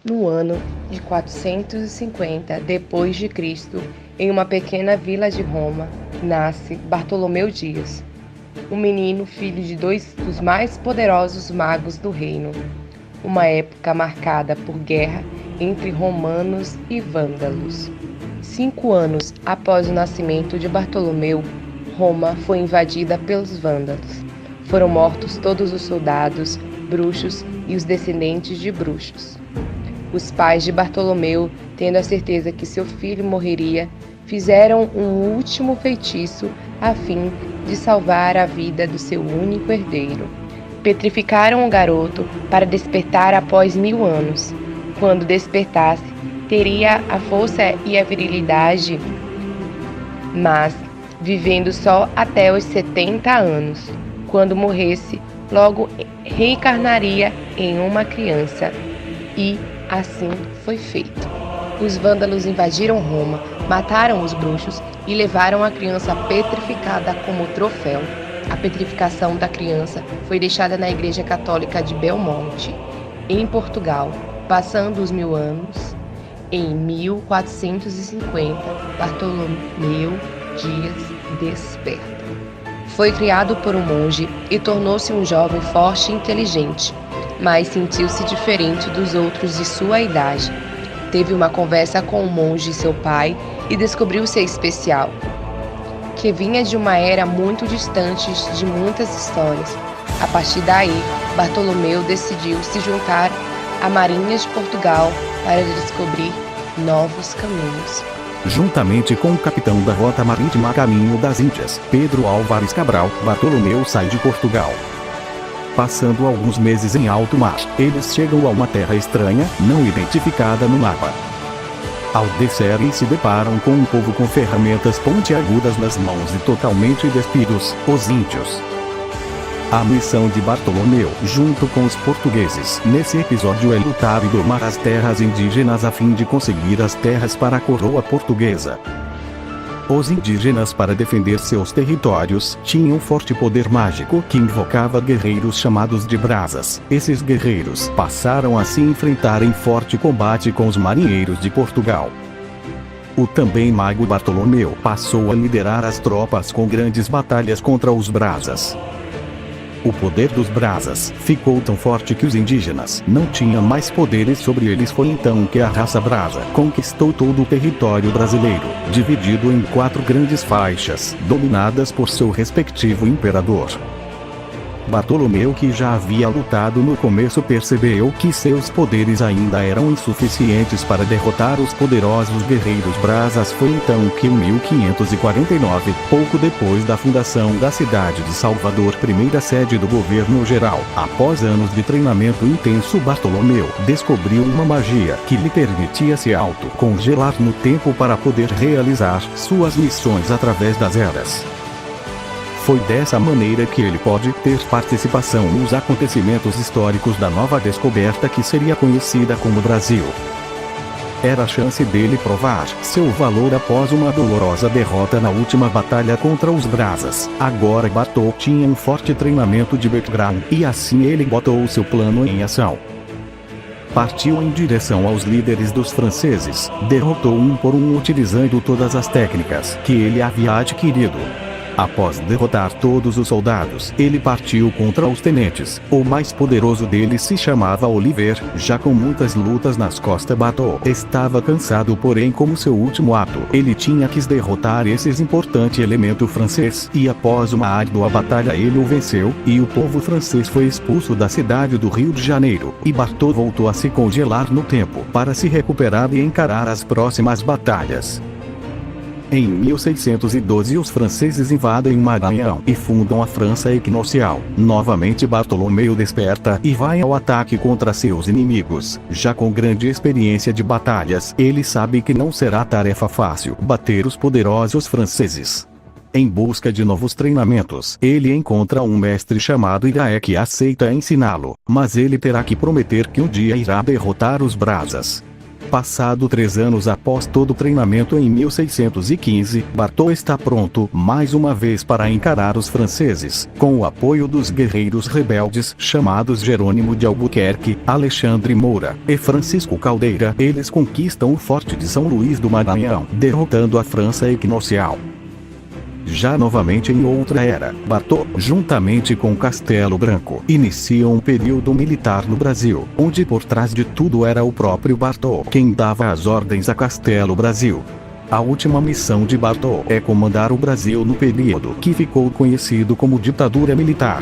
No ano de 450 depois de Cristo, em uma pequena vila de Roma, nasce Bartolomeu Dias, um menino filho de dois dos mais poderosos magos do reino. Uma época marcada por guerra entre romanos e vândalos. 5 anos após o nascimento de Bartolomeu, Roma foi invadida pelos vândalos. Foram mortos todos os soldados, bruxos e os descendentes de bruxos. Os pais de Bartolomeu, tendo a certeza que seu filho morreria, fizeram um último feitiço a fim de salvar a vida do seu único herdeiro. Petrificaram o garoto para despertar após 1000 anos. Quando despertasse, teria a força e a virilidade, mas vivendo só até os 70 anos. Quando morresse, logo reencarnaria em uma criança. E assim foi feito. Os vândalos invadiram Roma, mataram os bruxos e levaram a criança petrificada como troféu. A petrificação da criança foi deixada na Igreja Católica de Belmonte, em Portugal. Passando os 1000 anos, em 1450, Bartolomeu Dias desperta. Foi criado por um monge e tornou-se um jovem forte e inteligente, mas sentiu-se diferente dos outros de sua idade. Teve uma conversa com o monge, seu pai, e descobriu ser especial, que vinha de uma era muito distante de muitas histórias. A partir daí, Bartolomeu decidiu se juntar à Marinha de Portugal para descobrir novos caminhos. Juntamente com o capitão da rota marítima a caminho das Índias, Pedro Álvares Cabral, Bartolomeu sai de Portugal. Passando alguns meses em alto mar, eles chegam a uma terra estranha, não identificada no mapa. Ao descerem se deparam com um povo com ferramentas pontiagudas nas mãos e totalmente despidos, os índios. A missão de Bartolomeu, junto com os portugueses, nesse episódio é lutar e domar as terras indígenas a fim de conseguir as terras para a coroa portuguesa. Os indígenas, para defender seus territórios, tinham um forte poder mágico que invocava guerreiros chamados de brasas. Esses guerreiros passaram a se enfrentar em forte combate com os marinheiros de Portugal. O também mago Bartolomeu passou a liderar as tropas com grandes batalhas contra os brasas. O poder dos brasas ficou tão forte que os indígenas não tinham mais poderes sobre eles. Foi então que a raça brasa conquistou todo o território brasileiro, dividido em 4 grandes faixas, dominadas por seu respectivo imperador. Bartolomeu, que já havia lutado no começo, percebeu que seus poderes ainda eram insuficientes para derrotar os poderosos guerreiros brasas. Foi então que em 1549, pouco depois da fundação da cidade de Salvador, primeira sede do governo geral, após anos de treinamento intenso, Bartolomeu descobriu uma magia que lhe permitia se auto-congelar no tempo para poder realizar suas missões através das eras. Foi dessa maneira que ele pode ter participação nos acontecimentos históricos da nova descoberta que seria conhecida como Brasil. Era a chance dele provar seu valor após uma dolorosa derrota na última batalha contra os brasas. Agora Bartol tinha um forte treinamento de background e assim ele botou seu plano em ação. Partiu em direção aos líderes dos franceses, derrotou um por um utilizando todas as técnicas que ele havia adquirido. Após derrotar todos os soldados, ele partiu contra os tenentes. O mais poderoso deles se chamava Oliver. Já com muitas lutas nas costas, Bartol estava cansado, porém como seu último ato, ele tinha que derrotar esse importante elemento francês. E após uma árdua batalha ele o venceu, e o povo francês foi expulso da cidade do Rio de Janeiro. E Bartol voltou a se congelar no tempo, para se recuperar e encarar as próximas batalhas. Em 1612 os franceses invadem Maranhão e fundam a França Equinocial. Novamente Bartolomeu desperta e vai ao ataque contra seus inimigos. Já com grande experiência de batalhas, ele sabe que não será tarefa fácil bater os poderosos franceses. Em busca de novos treinamentos, ele encontra um mestre chamado Iraé que aceita ensiná-lo, mas ele terá que prometer que um dia irá derrotar os brasas. Passado 3 anos após todo o treinamento em 1615, Bartô está pronto, mais uma vez, para encarar os franceses, com o apoio dos guerreiros rebeldes chamados Jerônimo de Albuquerque, Alexandre Moura e Francisco Caldeira. Eles conquistam o forte de São Luís do Maranhão, derrotando a França equinocial. Já novamente em outra era, Bartô, juntamente com Castelo Branco, iniciam um período militar no Brasil, onde por trás de tudo era o próprio Bartô quem dava as ordens a Castelo Brasil. A última missão de Bartô é comandar o Brasil no período que ficou conhecido como ditadura militar.